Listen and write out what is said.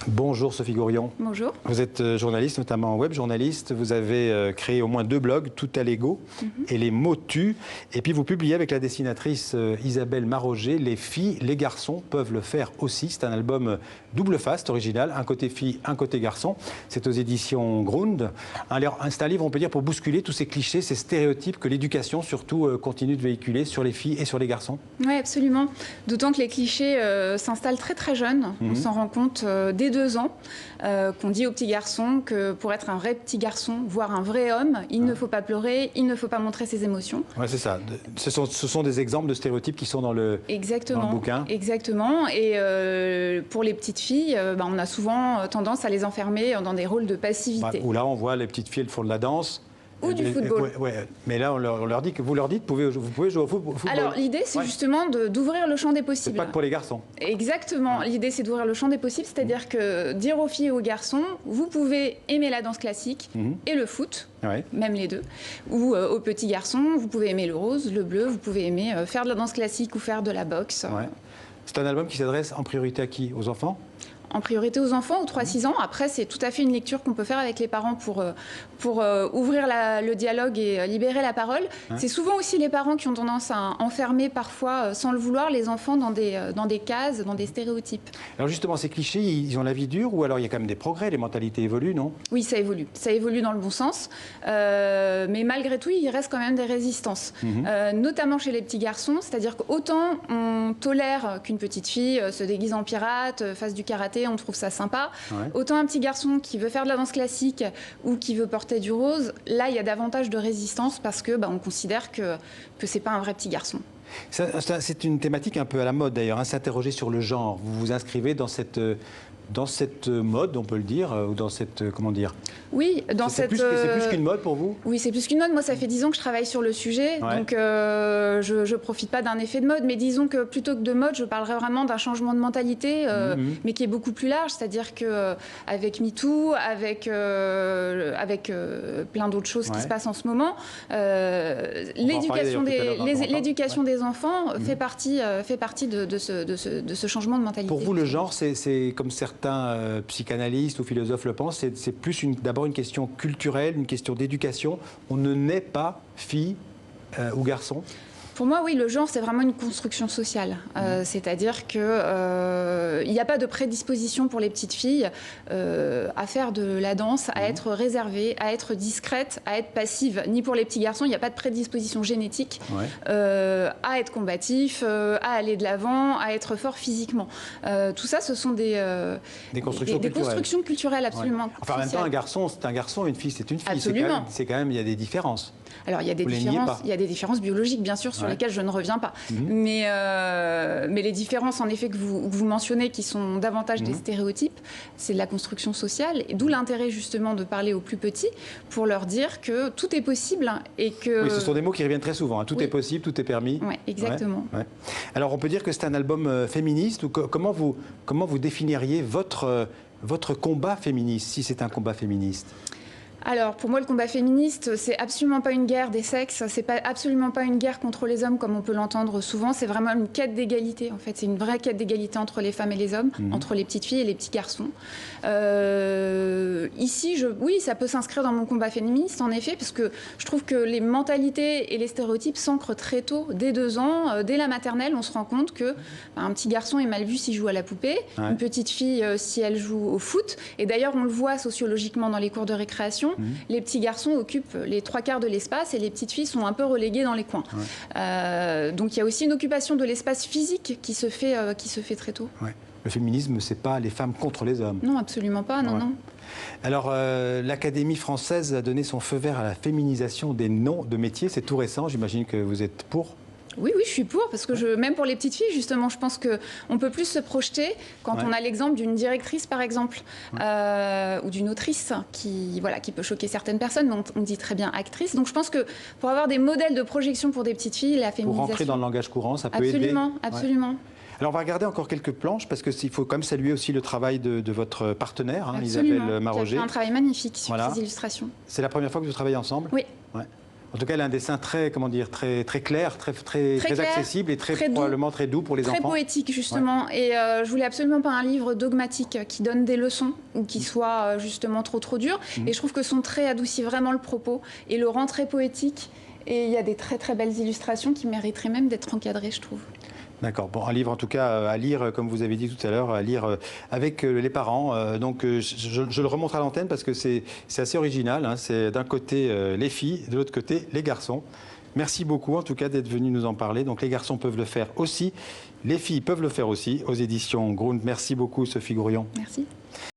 Bonjour Sophie Gourion. Bonjour. Vous êtes journaliste, notamment web journaliste. Vous avez créé au moins 2 blogs, Tout à l'ego et Les mots tuent. Et puis vous publiez avec la dessinatrice Isabelle Maroger, Les filles, les garçons peuvent le faire aussi. C'est un album double face, original, un côté fille, un côté garçon. C'est aux éditions Grund. C'est un livre, on peut dire, pour bousculer tous ces clichés, ces stéréotypes que l'éducation surtout continue de véhiculer sur les filles et sur les garçons. Oui, absolument. D'autant que les clichés s'installent très très jeunes. On s'en rend compte dès 2 ans, qu'on dit aux petits garçons que pour être un vrai petit garçon, voire un vrai homme, il ne faut pas pleurer, il ne faut pas montrer ses émotions. Oui, c'est ça. Ce sont des exemples de stéréotypes qui sont dans le bouquin. Exactement. Et pour les petites filles, on a souvent tendance à les enfermer dans des rôles de passivité. Où là, on voit les petites filles, elles font de la danse. Ou du football. Ouais. Mais là, vous leur dites, vous pouvez jouer au football. Alors, l'idée, c'est justement d'ouvrir le champ des possibles. C'est pas que pour les garçons. Exactement. L'idée, c'est d'ouvrir le champ des possibles, c'est-à-dire que dire aux filles et aux garçons, vous pouvez aimer la danse classique et le foot, même les deux. Ou aux petits garçons, vous pouvez aimer le rose, le bleu, vous pouvez aimer faire de la danse classique ou faire de la boxe. C'est un album qui s'adresse en priorité à qui? Aux enfants? En priorité aux enfants, aux 3-6 ans. Après, c'est tout à fait une lecture qu'on peut faire avec les parents pour ouvrir le dialogue et libérer la parole. C'est souvent aussi les parents qui ont tendance à enfermer parfois, sans le vouloir, les enfants dans des cases, dans des stéréotypes. Alors justement, ces clichés, ils ont la vie dure ou alors il y a quand même des progrès, les mentalités évoluent, non? Oui, ça évolue. Ça évolue dans le bon sens. Mais malgré tout, il reste quand même des résistances. Notamment chez les petits garçons. C'est-à-dire qu'autant on tolère qu'une petite fille se déguise en pirate, fasse du karaté, on trouve ça sympa. Autant un petit garçon qui veut faire de la danse classique ou qui veut porter du rose, là, il y a davantage de résistance parce que on considère que c'est pas un vrai petit garçon. C'est une thématique un peu à la mode d'ailleurs, s'interroger sur le genre. Vous vous inscrivez dans cette mode, on peut le dire, ou dans cette, comment dire? Oui, c'est plus qu'une mode pour vous? Oui, c'est plus qu'une mode. Moi, ça fait 10 ans que je travaille sur le sujet, donc je profite pas d'un effet de mode, mais disons que plutôt que de mode, je parlerais vraiment d'un changement de mentalité, mais qui est beaucoup plus large, c'est-à-dire que avec MeToo, avec plein d'autres choses qui se passent en ce moment, l'éducation des enfants fait partie de ce changement de mentalité. Pour vous, le genre, c'est comme certains psychanalystes ou philosophes le pensent, c'est plus d'abord une question culturelle, une question d'éducation. On ne naît pas fille ou garçon. Pour moi, oui, le genre, c'est vraiment une construction sociale. C'est-à-dire qu'il n'y a pas de prédisposition pour les petites filles à faire de la danse, à être réservée, à être discrète, à être passive. Ni pour les petits garçons, il n'y a pas de prédisposition génétique à être combatif, à aller de l'avant, à être fort physiquement. Tout ça, ce sont des constructions culturelles absolument. Enfin, en même temps, un garçon, c'est un garçon, une fille, c'est une fille. Absolument. C'est quand même, il y a des différences. Alors, il y a des différences biologiques, bien sûr, sur lesquelles je ne reviens pas. Mais les différences, en effet, que vous mentionnez, qui sont davantage des stéréotypes, c'est de la construction sociale. Et d'où l'intérêt, justement, de parler aux plus petits pour leur dire que tout est possible et que... Oui, ce sont des mots qui reviennent très souvent. Tout est possible, tout est permis. Oui, exactement. Alors, on peut dire que c'est un album féministe. Ou comment vous définiriez votre combat féministe, si c'est un combat féministe? Alors, pour moi, le combat féministe, c'est absolument pas une guerre des sexes, c'est absolument pas une guerre contre les hommes comme on peut l'entendre souvent, c'est vraiment une quête d'égalité, en fait. C'est une vraie quête d'égalité entre les femmes et les hommes, entre les petites filles et les petits garçons. Ici, oui, ça peut s'inscrire dans mon combat féministe, en effet, parce que je trouve que les mentalités et les stéréotypes s'ancrent très tôt, dès 2 ans, dès la maternelle, on se rend compte que un petit garçon est mal vu s'il joue à la poupée, une petite fille si elle joue au foot, et d'ailleurs, on le voit sociologiquement dans les cours de récréation. Les petits garçons occupent les 3/4 de l'espace et les petites filles sont un peu reléguées dans les coins. Donc il y a aussi une occupation de l'espace physique qui se fait très tôt. Le féminisme, c'est pas les femmes contre les hommes. Non, absolument pas, non. Alors, l'Académie française a donné son feu vert à la féminisation des noms de métiers. C'est tout récent, j'imagine que vous êtes pour? Oui, je suis pour, parce que même pour les petites filles, justement, je pense qu'on peut plus se projeter quand on a l'exemple d'une directrice, par exemple, ou d'une autrice qui peut choquer certaines personnes, mais on dit très bien actrice. Donc je pense que pour avoir des modèles de projection pour des petites filles, la féminisation... Pour rentrer dans le langage courant, ça peut aider. Absolument. Alors on va regarder encore quelques planches, parce qu'il faut quand même saluer aussi le travail de votre partenaire, Isabelle Maroger. Qui a fait un travail magnifique sur ces illustrations. C'est la première fois que vous travaillez ensemble? Oui. En tout cas, elle a un dessin très, comment dire, très clair, très clair, accessible et probablement très doux pour les enfants. Très poétique, justement. Ouais. Et je voulais absolument pas un livre dogmatique qui donne des leçons ou qui soit justement trop dur. Et je trouve que son trait adoucit vraiment le propos et le rend très poétique. Et il y a des très belles illustrations qui mériteraient même d'être encadrées, je trouve. D'accord. Bon, un livre en tout cas à lire, comme vous avez dit tout à l'heure, à lire avec les parents. Donc je le remonte à l'antenne parce que c'est assez original. Hein. C'est d'un côté les filles, de l'autre côté les garçons. Merci beaucoup en tout cas d'être venu nous en parler. Donc les garçons peuvent le faire aussi, les filles peuvent le faire aussi aux éditions Grund. Merci beaucoup Sophie Gourion. Merci.